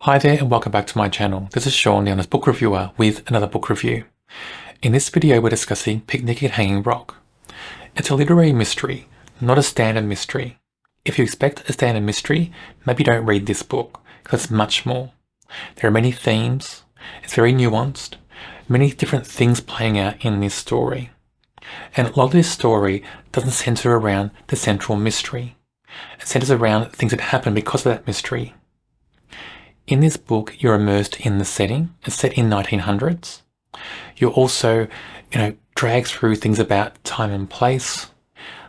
Hi there and welcome back to my channel. This is Sean, the honest book reviewer, with another book review. In this video we're discussing Picnic at Hanging Rock. It's a literary mystery, not a standard mystery. If you expect a standard mystery, maybe don't read this book, because it's much more. There are many themes, it's very nuanced, many different things playing out in this story. And a lot of this story doesn't center around the central mystery. It centers around things that happen because of that mystery. In this book, you're immersed in the setting. It's set in 1900s. You're also, dragged through things about time and place.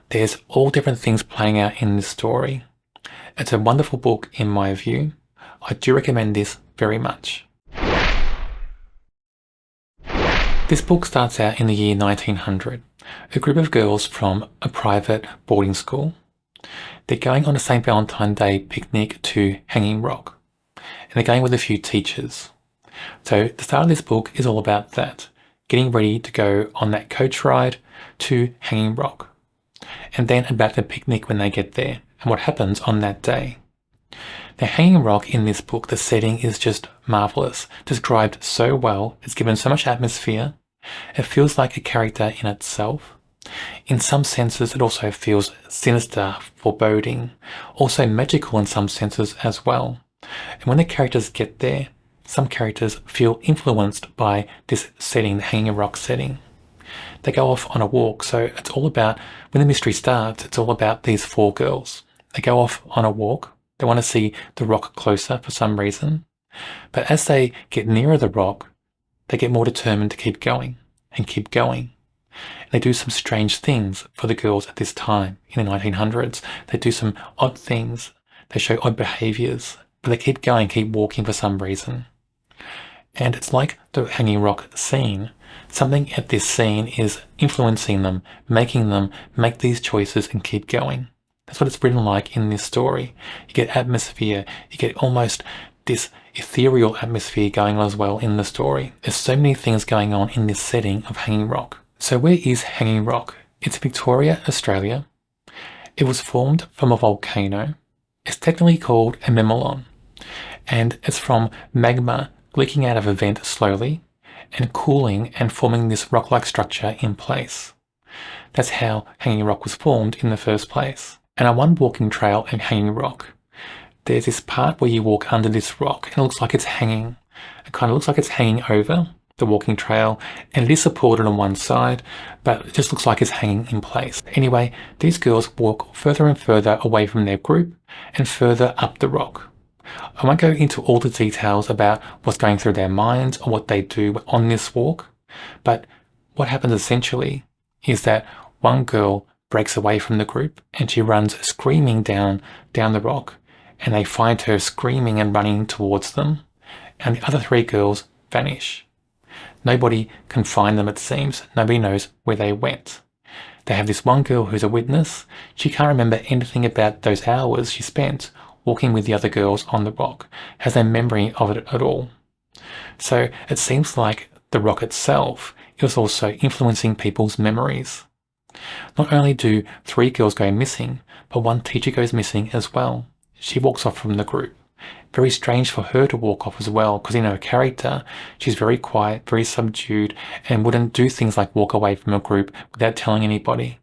There's all different things playing out in this story. It's a wonderful book in my view. I do recommend this very much. This book starts out in the year 1900. A group of girls from a private boarding school. They're going on a St. Valentine's Day picnic to Hanging Rock. And they're going with a few teachers. So the start of this book is all about that, getting ready to go on that coach ride to Hanging Rock, and then about the picnic when they get there and what happens on that day. Now, Hanging Rock in this book, the setting is just marvelous, described so well. It's given so much atmosphere. It feels like a character in itself. In some senses, it also feels sinister, foreboding, also magical in some senses as well. And when the characters get there, some characters feel influenced by this setting, the Hanging Rock setting. They go off on a walk, so it's all about, when the mystery starts, it's all about these four girls. They go off on a walk. They want to see the rock closer for some reason. But as they get nearer the rock, they get more determined to keep going and keep going. And they do some strange things for the girls at this time in the 1900s. They do some odd things. They show odd behaviors. But they keep going, keep walking for some reason. And it's like the Hanging Rock scene. Something at this scene is influencing them, making them make these choices and keep going. That's what it's written like in this story. You get atmosphere, you get almost this ethereal atmosphere going on as well in the story. There's so many things going on in this setting of Hanging Rock. So where is Hanging Rock? It's Victoria, Australia. It was formed from a volcano. It's technically called a memalon. And it's from magma leaking out of a vent slowly and cooling and forming this rock-like structure in place. That's how Hanging Rock was formed in the first place. And on one walking trail at Hanging Rock, there's this part where you walk under this rock and it looks like it's hanging. It kind of looks like it's hanging over the walking trail, and it is supported on one side, but it just looks like it's hanging in place. Anyway, these girls walk further and further away from their group and further up the rock. I won't go into all the details about what's going through their minds or what they do on this walk, but what happens essentially is that one girl breaks away from the group and she runs screaming down the rock, and they find her screaming and running towards them, and the other three girls vanish. Nobody can find them, it seems. Nobody knows where they went. They have this one girl who's a witness. She can't remember anything about those hours she spent walking with the other girls on the rock, has no memory of it at all. So it seems like the rock itself is also influencing people's memories. Not only do three girls go missing, but one teacher goes missing as well. She walks off from the group. Very strange for her to walk off as well, because her character, she's very quiet, very subdued, and wouldn't do things like walk away from a group without telling anybody.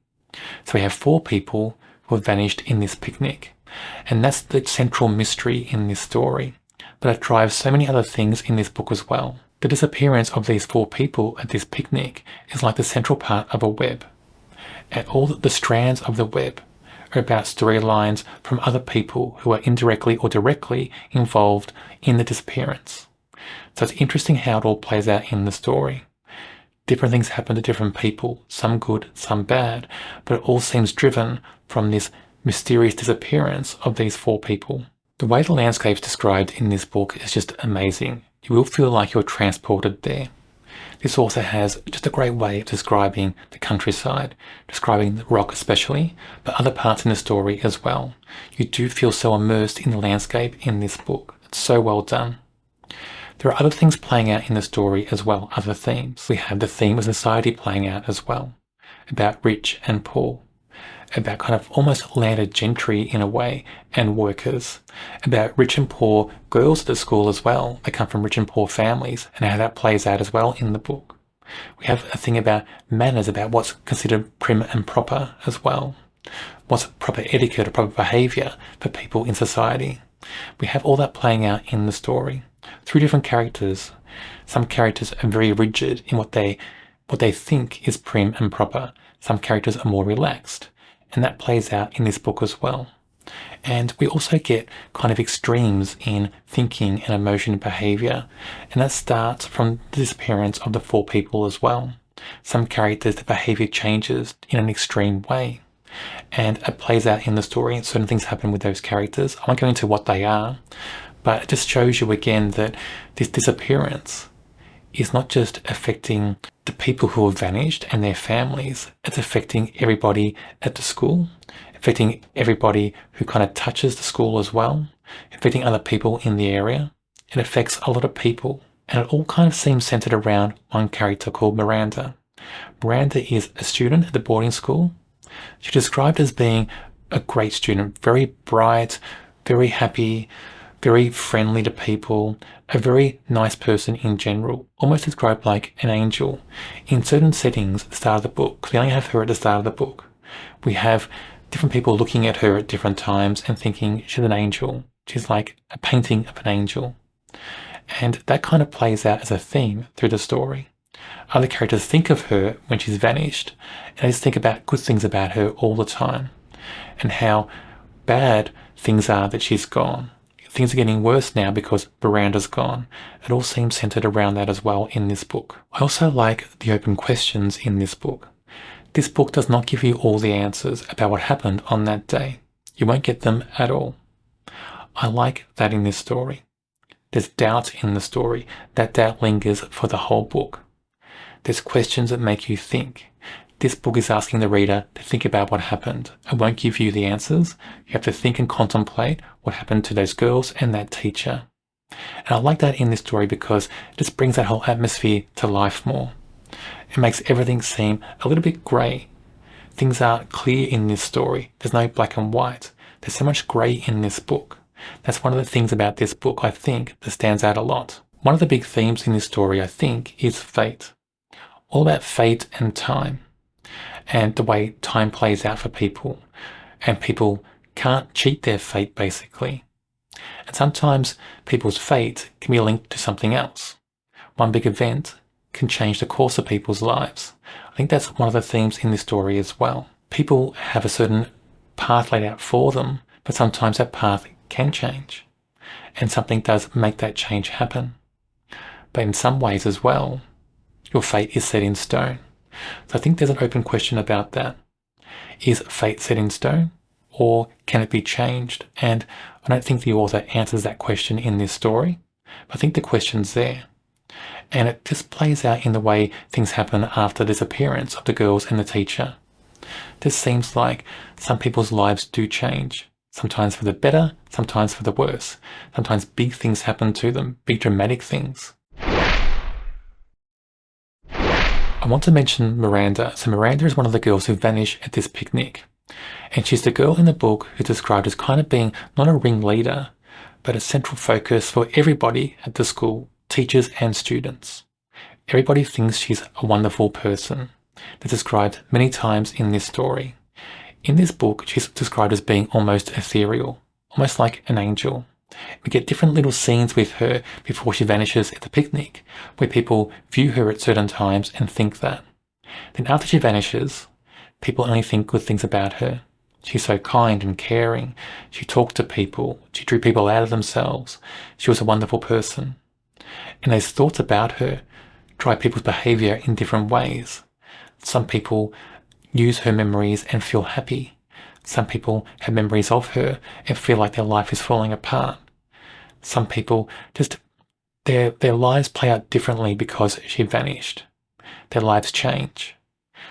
So we have four people who have vanished in this picnic. And that's the central mystery in this story. But it drives so many other things in this book as well. The disappearance of these four people at this picnic is like the central part of a web. And all the strands of the web are about storylines from other people who are indirectly or directly involved in the disappearance. So it's interesting how it all plays out in the story. Different things happen to different people, some good, some bad, but it all seems driven from this mysterious disappearance of these four people. The way the landscape's described in this book is just amazing. You will feel like you're transported there. This also has just a great way of describing the countryside, describing the rock especially, but other parts in the story as well. You do feel so immersed in the landscape in this book. It's so well done. There are other things playing out in the story as well, other themes. We have the theme of society playing out as well, about rich and poor, about kind of almost landed gentry in a way, and workers, about rich and poor girls at the school as well. They come from rich and poor families, and how that plays out as well in the book. We have a thing about manners, about what's considered prim and proper as well. What's proper etiquette or proper behaviour for people in society. We have all that playing out in the story through different characters. Some characters are very rigid in what they think is prim and proper. Some characters are more relaxed, and that plays out in this book as well. And we also get kind of extremes in thinking and emotion and behaviour, and that starts from the disappearance of the 4 people as well. Some characters, the behaviour changes in an extreme way, and it plays out in the story, and certain things happen with those characters. I won't go into what they are, but it just shows you again that this disappearance is not just affecting the people who have vanished and their families, it's affecting everybody at the school, affecting everybody who kind of touches the school as well, affecting other people in the area. It affects a lot of people, and it all kind of seems centered around one character called Miranda. Miranda is a student at the boarding school. She's described as being a great student, very bright, very happy, very friendly to people, a very nice person in general, almost described like an angel. In certain settings at the start of the book, because we only have her at the start of the book, we have different people looking at her at different times and thinking she's an angel. She's like a painting of an angel. And that kind of plays out as a theme through the story. Other characters think of her when she's vanished, and they just think about good things about her all the time, and how bad things are that she's gone. Things are getting worse now because Miranda's gone. It all seems centered around that as well in this book. I also like the open questions in this book. This book does not give you all the answers about what happened on that day. You won't get them at all. I like that in this story. There's doubt in the story. That doubt lingers for the whole book. There's questions that make you think. This book is asking the reader to think about what happened. It won't give you the answers. You have to think and contemplate what happened to those girls and that teacher. And I like that in this story because it just brings that whole atmosphere to life more. It makes everything seem a little bit grey. Things aren't clear in this story. There's no black and white. There's so much grey in this book. That's one of the things about this book, I think, that stands out a lot. One of the big themes in this story, I think, is fate. All about fate and time, and the way time plays out for people, and people can't cheat their fate, basically. And sometimes people's fate can be linked to something else. One big event can change the course of people's lives. I think that's one of the themes in this story as well. People have a certain path laid out for them, but sometimes that path can change, and something does make that change happen. But in some ways as well, your fate is set in stone. So I think there's an open question about that. Is fate set in stone, or can it be changed? And I don't think the author answers that question in this story, but I think the question's there. And it just plays out in the way things happen after the disappearance of the girls and the teacher. This seems like some people's lives do change, sometimes for the better, sometimes for the worse. Sometimes big things happen to them, big dramatic things. I want to mention Miranda. So Miranda is one of the girls who vanish at this picnic. And she's the girl in the book who's described as kind of being not a ringleader, but a central focus for everybody at the school, teachers and students. Everybody thinks she's a wonderful person. That's described many times in this story. In this book, she's described as being almost ethereal, almost like an angel. We get different little scenes with her before she vanishes at the picnic, where people view her at certain times and think that. Then after she vanishes, people only think good things about her. She's so kind and caring. She talked to people. She drew people out of themselves. She was a wonderful person. And those thoughts about her drive people's behaviour in different ways. Some people use her memories and feel happy. Some people have memories of her and feel like their life is falling apart. Some people just, their lives play out differently because she vanished. Their lives change.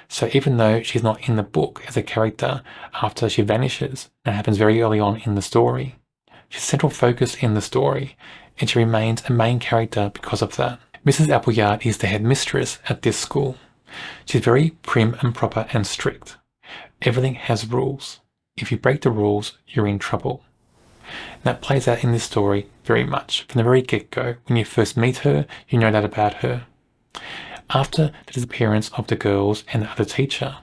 So even though she's not in the book as a character after she vanishes, and it happens very early on in the story, she's a central focus in the story, and she remains a main character because of that. Mrs. Appleyard is the headmistress at this school. She's very prim and proper and strict. Everything has rules. If you break the rules, you're in trouble. And that plays out in this story very much. From the very get-go, when you first meet her, you know that about her. After the disappearance of the girls and the other teacher,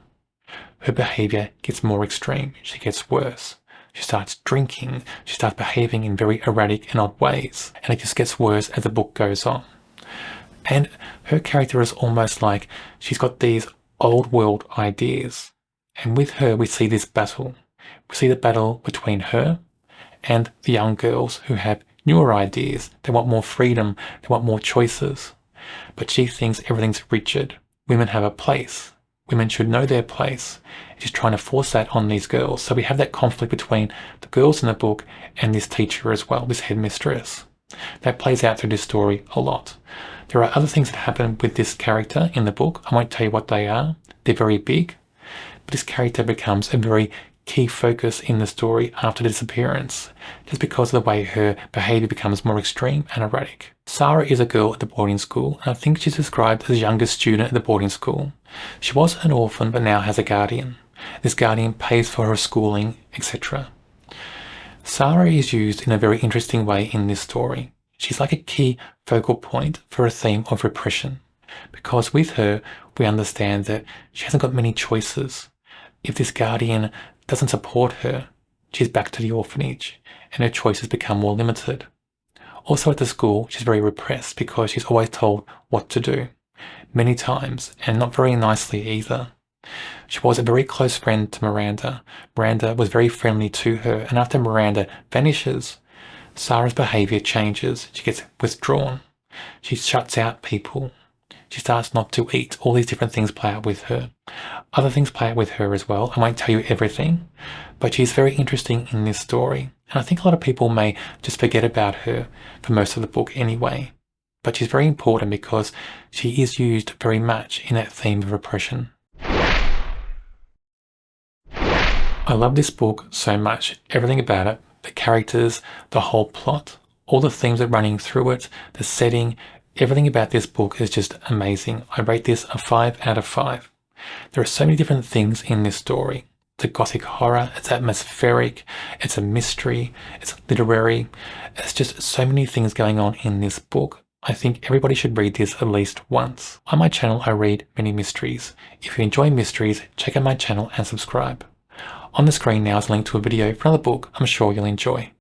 her behavior gets more extreme. She gets worse. She starts drinking. She starts behaving in very erratic and odd ways. And it just gets worse as the book goes on. And her character is almost like she's got these old world ideas. And with her, we see this battle. We see the battle between her and the young girls who have newer ideas. They want more freedom. They want more choices. But she thinks everything's rigid. Women have a place. Women should know their place. She's trying to force that on these girls. So we have that conflict between the girls in the book and this teacher as well, this headmistress. That plays out through this story a lot. There are other things that happen with this character in the book. I won't tell you what they are. They're very big. But this character becomes a very key focus in the story after the disappearance, just because of the way her behaviour becomes more extreme and erratic. Sarah is a girl at the boarding school, and I think she's described as the youngest student at the boarding school. She was an orphan but now has a guardian. This guardian pays for her schooling, etc. Sarah is used in a very interesting way in this story. She's like a key focal point for a theme of repression, because with her we understand that she hasn't got many choices. If this guardian doesn't support her, she's back to the orphanage and her choices become more limited. Also at the school, she's very repressed because she's always told what to do, many times, and not very nicely either. She was a very close friend to Miranda. Miranda was very friendly to her, and after Miranda vanishes, Sarah's behaviour changes. She gets withdrawn. She shuts out people. She starts not to eat. All these different things play out with her. Other things play out with her as well. I won't tell you everything, but she's very interesting in this story. And I think a lot of people may just forget about her for most of the book anyway. But she's very important because she is used very much in that theme of repression. I love this book so much. Everything about it, the characters, the whole plot, all the themes that are running through it, the setting, everything about this book is just amazing. I rate this a 5 out of 5. There are so many different things in this story. It's a gothic horror, it's atmospheric, it's a mystery, it's literary. There's just so many things going on in this book. I think everybody should read this at least once. On my channel, I read many mysteries. If you enjoy mysteries, check out my channel and subscribe. On the screen now is a link to a video for another book I'm sure you'll enjoy.